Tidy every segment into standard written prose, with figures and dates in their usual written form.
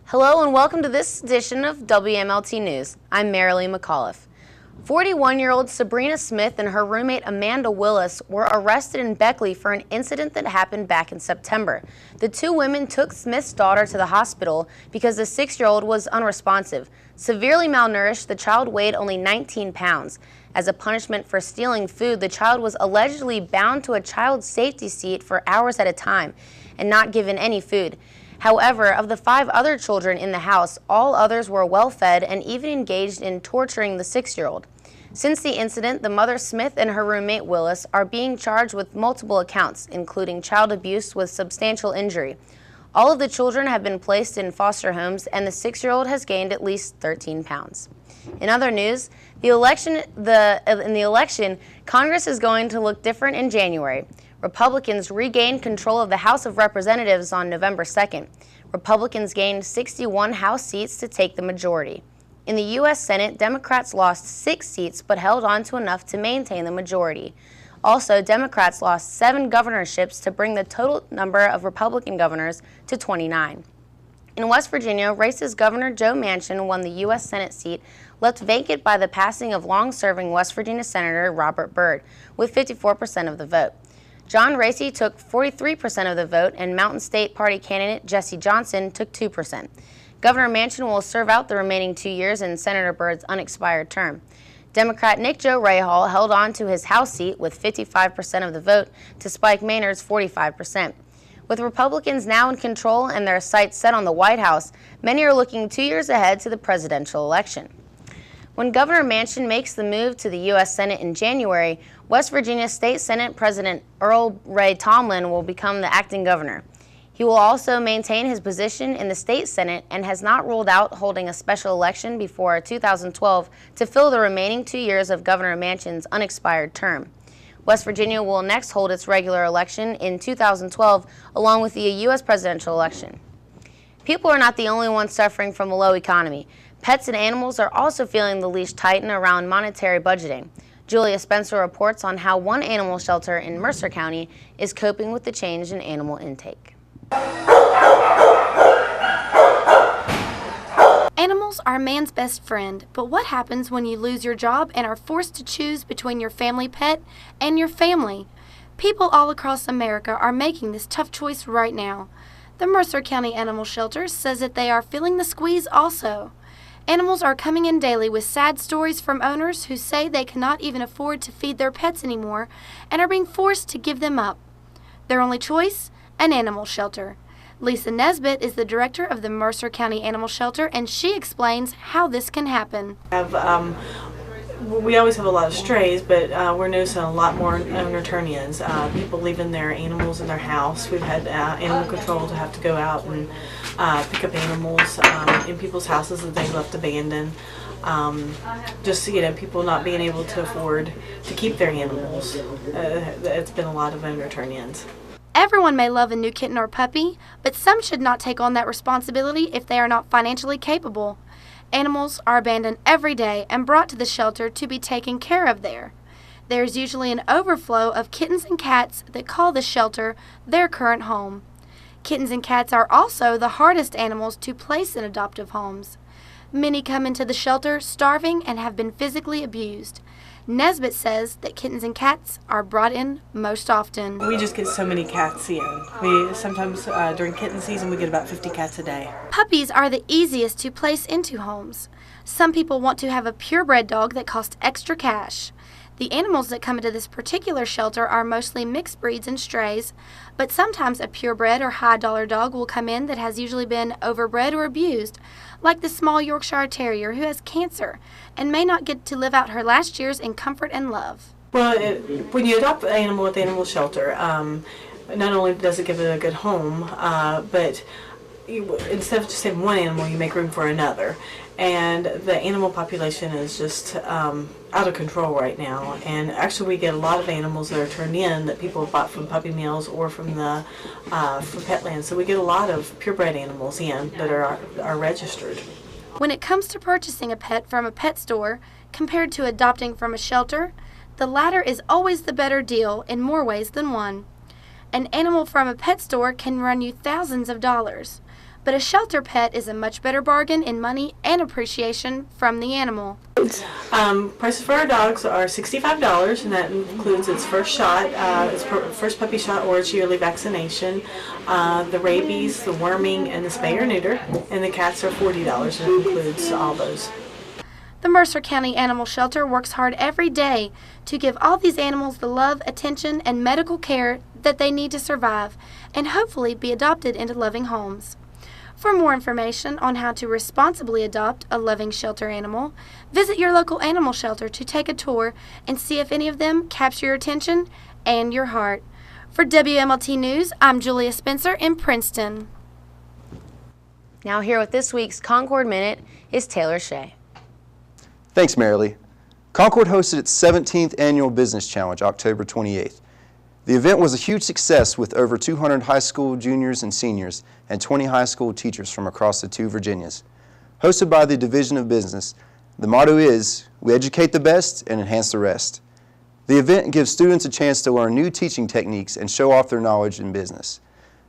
Hello and welcome to this edition of WMLT News. I'm Marilee McAuliffe. 41-year-old Sabrina Smith and her roommate Amanda Willis were arrested in Beckley for an incident that happened back in September. The two women took Smith's daughter to the hospital because the 6-year-old was unresponsive. Severely malnourished, the child weighed only 19 pounds. As a punishment for stealing food, the child was allegedly bound to a child safety seat for hours at a time and not given any food. However, of the 5 other children in the house, all others were well fed and even engaged in torturing the 6-year-old. Since the incident, the mother Smith and her roommate Willis are being charged with multiple accounts, including child abuse with substantial injury. All of the children have been placed in foster homes, and the 6-year-old has gained at least 13 pounds. In other news, in the election, Congress is going to look different in January. Republicans regained control of the House of Representatives on November 2nd. Republicans gained 61 House seats to take the majority. In the U.S. Senate, Democrats lost 6 seats but held on to enough to maintain the majority. Also, Democrats lost 7 governorships to bring the total number of Republican governors to 29. In West Virginia, racist Governor Joe Manchin won the U.S. Senate seat, left vacant by the passing of long-serving West Virginia Senator Robert Byrd, with 54% of the vote. John Racy took 43% of the vote, and Mountain State Party candidate Jesse Johnson took 2%. Governor Manchin will serve out the remaining 2 years in Senator Byrd's unexpired term. Democrat Nick Joe Rahal held on to his House seat with 55% of the vote to Spike Maynard's 45%. With Republicans now in control and their sights set on the White House, many are looking 2 years ahead to the presidential election. When Governor Manchin makes the move to the U.S. Senate in January, West Virginia State Senate President Earl Ray Tomblin will become the acting governor. He will also maintain his position in the state Senate and has not ruled out holding a special election before 2012 to fill the remaining 2 years of Governor Manchin's unexpired term. West Virginia will next hold its regular election in 2012 along with the U.S. presidential election. People are not the only ones suffering from a low economy. Pets and animals are also feeling the leash tighten around monetary budgeting. Julia Spencer reports on how one animal shelter in Mercer County is coping with the change in animal intake. Animals are man's best friend, but what happens when you lose your job and are forced to choose between your family pet and your family? People all across America are making this tough choice right now. The Mercer County Animal Shelter says that they are feeling the squeeze also. Animals are coming in daily with sad stories from owners who say they cannot even afford to feed their pets anymore and are being forced to give them up. Their only choice? An animal shelter. Lisa Nesbitt is the director of the Mercer County Animal Shelter, and she explains how this can happen. We always have a lot of strays, but we're noticing a lot more owner turn-ins. People leaving their animals in their house. We've had animal control to have to go out and pick up animals in people's houses that they left abandoned. Just people not being able to afford to keep their animals. It's been a lot of owner turn-ins. Everyone may love a new kitten or puppy, but some should not take on that responsibility if they are not financially capable. Animals are abandoned every day and brought to the shelter to be taken care of there. There is usually an overflow of kittens and cats that call the shelter their current home. Kittens and cats are also the hardest animals to place in adoptive homes. Many come into the shelter starving and have been physically abused. Nesbitt says that kittens and cats are brought in most often. We just get so many cats in. We sometimes during kitten season we get about 50 cats a day. Puppies are the easiest to place into homes. Some people want to have a purebred dog that costs extra cash. The animals that come into this particular shelter are mostly mixed breeds and strays, but sometimes a purebred or high-dollar dog will come in that has usually been overbred or abused, like the small Yorkshire Terrier who has cancer and may not get to live out her last years in comfort and love. Well, when you adopt an animal at the animal shelter, not only does it give it a good home, but instead of just having one animal, you make room for another. And the animal population is just out of control right now. And actually, we get a lot of animals that are turned in that people have bought from puppy mills or from Petland. So we get a lot of purebred animals in that are registered. When it comes to purchasing a pet from a pet store compared to adopting from a shelter, the latter is always the better deal in more ways than one. An animal from a pet store can run you thousands of dollars. but a shelter pet is a much better bargain in money and appreciation from the animal. Prices for our dogs are $65, and that includes its first shot, its first puppy shot, or its yearly vaccination, the rabies, the worming, and the spay or neuter. And the cats are $40, and it includes all those. The Mercer County Animal Shelter works hard every day to give all these animals the love, attention, and medical care that they need to survive and hopefully be adopted into loving homes. For more information on how to responsibly adopt a loving shelter animal, visit your local animal shelter to take a tour and see if any of them capture your attention and your heart. For WMLT News, I'm Julia Spencer in Princeton. Now here with this week's Concord Minute is Taylor Shea. Thanks, Marilee. Concord hosted its 17th annual Business Challenge October 28th. The event was a huge success with over 200 high school juniors and seniors and 20 high school teachers from across the two Virginias. Hosted by the Division of Business, the motto is, "We educate the best and enhance the rest." The event gives students a chance to learn new teaching techniques and show off their knowledge in business.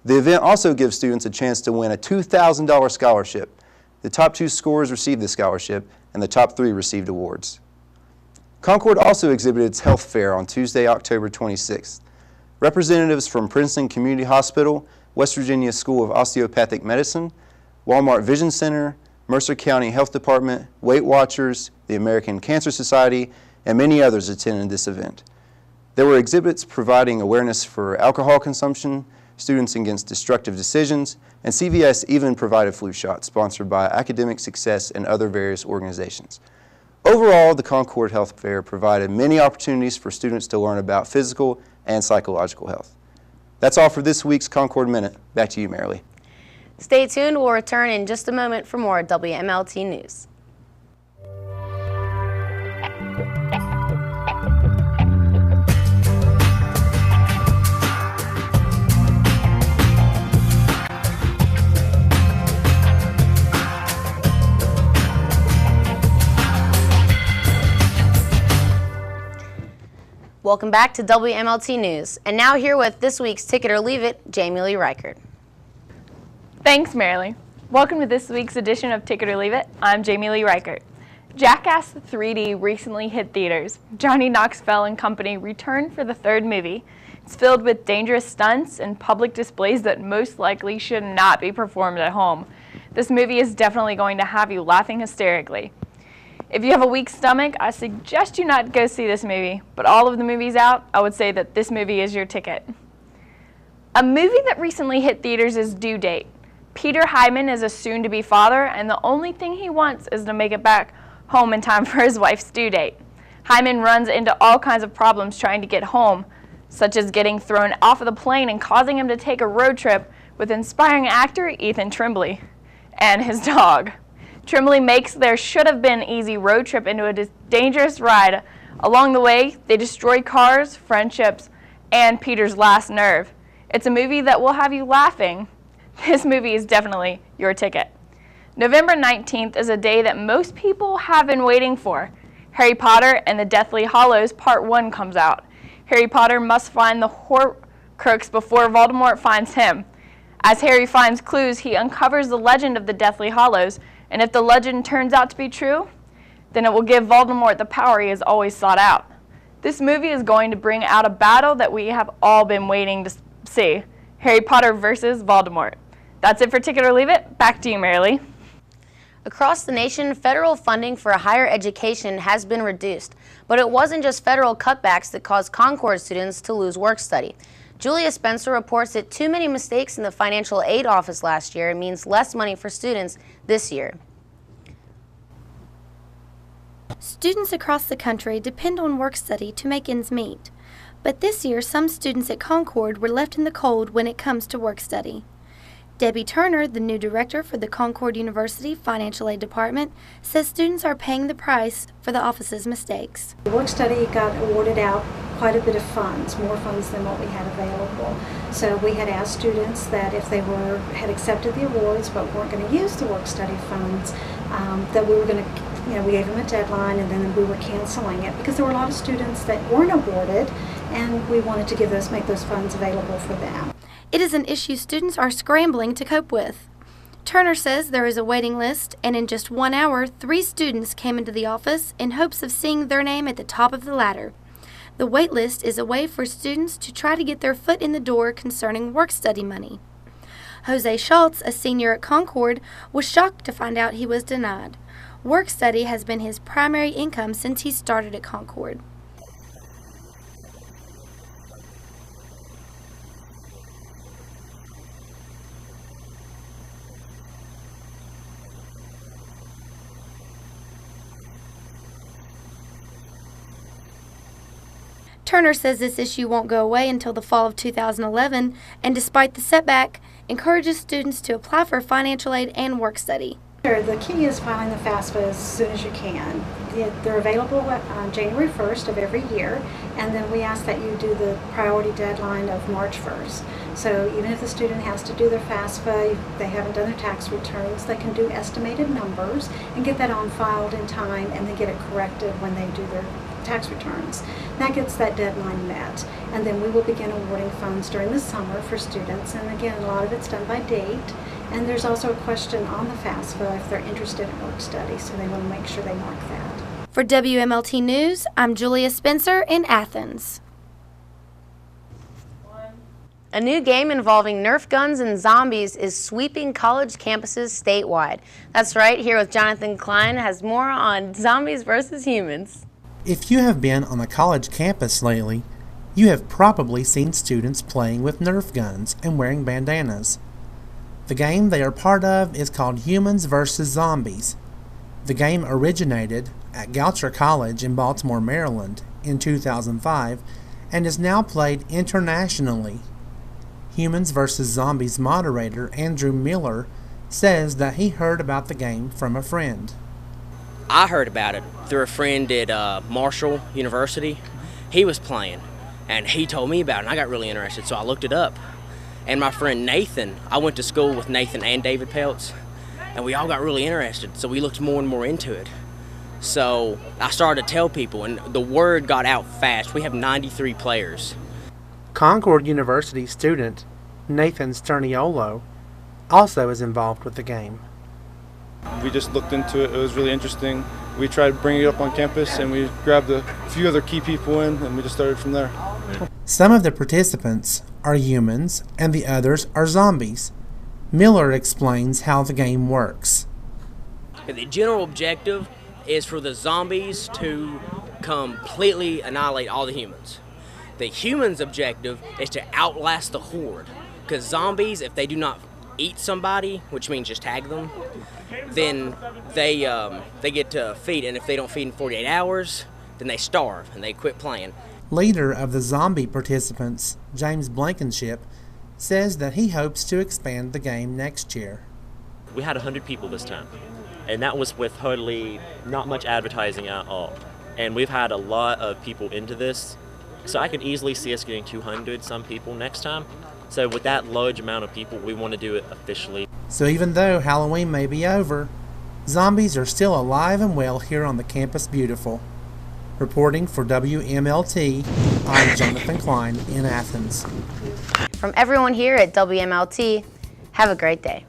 The event also gives students a chance to win a $2,000 scholarship. The top 2 scorers received the scholarship, and the top 3 received awards. Concord also exhibited its health fair on Tuesday, October 26th. Representatives from Princeton Community Hospital, West Virginia School of Osteopathic Medicine, Walmart Vision Center, Mercer County Health Department, Weight Watchers, the American Cancer Society, and many others attended this event. There were exhibits providing awareness for alcohol consumption, Students Against Destructive Decisions, and CVS even provided flu shots sponsored by Academic Success and other various organizations. Overall, the Concord Health Fair provided many opportunities for students to learn about physical and psychological health. That's all for this week's Concord Minute. Back to you, Marilee. Stay tuned. We'll return in just a moment for more WMLT News. Welcome back to WMLT News. And now here with this week's Ticket or Leave It, Jamie Lee Reichert. Thanks, Marilee. Welcome to this week's edition of Ticket or Leave It. I'm Jamie Lee Reichert. Jackass 3D recently hit theaters. Johnny Knoxville and company returned for the 3rd movie. It's filled with dangerous stunts and public displays that most likely should not be performed at home. This movie is definitely going to have you laughing hysterically. If you have a weak stomach, I suggest you not go see this movie, but all of the movies out, I would say that this movie is your ticket. A movie that recently hit theaters is Due Date. Peter Hyman is a soon-to-be father, and the only thing he wants is to make it back home in time for his wife's due date. Hyman runs into all kinds of problems trying to get home, such as getting thrown off of the plane and causing him to take a road trip with inspiring actor Ethan Tremblay and his dog. Tremblay makes their should-have-been easy road trip into a dangerous ride. Along the way, they destroy cars, friendships, and Peter's last nerve. It's a movie that will have you laughing. This movie is definitely your ticket. November 19th is a day that most people have been waiting for. Harry Potter and the Deathly Hallows Part 1 comes out. Harry Potter must find the Horcrux before Voldemort finds him. As Harry finds clues, he uncovers the legend of the Deathly Hallows, and if the legend turns out to be true, then it will give Voldemort the power he has always sought out. This movie is going to bring out a battle that we have all been waiting to see. Harry Potter versus Voldemort. That's it for Ticket or Leave It. Back to you, Marilee. Across the nation, federal funding for higher education has been reduced, but it wasn't just federal cutbacks that caused Concord students to lose work study. Julia Spencer reports that too many mistakes in the financial aid office last year means less money for students this year. Students across the country depend on work study to make ends meet. But this year, some students at Concord were left in the cold when it comes to work study. Debbie Turner, the new director for the Concord University Financial Aid Department, says students are paying the price for the office's mistakes. The work study got awarded out quite a bit of funds, more funds than what we had available. So we had asked students that if they had accepted the awards but weren't going to use the work study funds, that we were going to, we gave them a deadline and then we were canceling it because there were a lot of students that weren't awarded and we wanted to make those funds available for them. It is an issue students are scrambling to cope with. Turner says there is a waiting list, and in just 1 hour, 3 students came into the office in hopes of seeing their name at the top of the ladder. The wait list is a way for students to try to get their foot in the door concerning work-study money. Jose Schultz, a senior at Concord, was shocked to find out he was denied. Work-study has been his primary income since he started at Concord. Turner says this issue won't go away until the fall of 2011, and despite the setback, encourages students to apply for financial aid and work study. The key is filing the FAFSA as soon as you can. They're available on January 1st of every year, and then we ask that you do the priority deadline of March 1st. So even if the student has to do their FAFSA, they haven't done their tax returns, they can do estimated numbers and get that on filed in time, and then get it corrected when they do their tax returns. That gets that deadline met, and then we will begin awarding funds during the summer for students, and again, a lot of it's done by date. And there's also a question on the FAFSA if they're interested in work study, so they want to make sure they mark that. For WMLT News, I'm Julia Spencer in Athens. A new game involving Nerf guns and zombies is sweeping college campuses statewide. That's right, here with Jonathan Klein has more on zombies versus humans. If you have been on a college campus lately, you have probably seen students playing with Nerf guns and wearing bandanas. The game they are part of is called Humans vs. Zombies. The game originated at Goucher College in Baltimore, Maryland in 2005 and is now played internationally. Humans vs. Zombies moderator Andrew Miller says that he heard about the game from a friend. I heard about it through a friend at Marshall University. He was playing, and he told me about it, and I got really interested, so I looked it up. And my friend Nathan, I went to school with Nathan and David Peltz, and we all got really interested, so we looked more and more into it. So I started to tell people, and the word got out fast. We have 93 players. Concord University student Nathan Sterniolo also is involved with the game. We just looked into it. It was really interesting. We tried bringing it up on campus, and we grabbed a few other key people in, and we just started from there. Some of the participants are humans and the others are zombies. Miller explains how the game works. The general objective is for the zombies to completely annihilate all the humans. The humans' objective is to outlast the horde, because zombies, if they do not eat somebody, which means just tag them, then they get to feed, and if they don't feed in 48 hours, then they starve and they quit playing. Leader of the zombie participants, James Blankenship, says that he hopes to expand the game next year. We had 100 people this time, and that was with hardly not much advertising at all. And we've had a lot of people into this, so I could easily see us getting 200 some people next time. So with that large amount of people, we want to do it officially. So even though Halloween may be over, zombies are still alive and well here on the Campus Beautiful. Reporting for WMLT, I'm Jonathan Klein in Athens. From everyone here at WMLT, have a great day.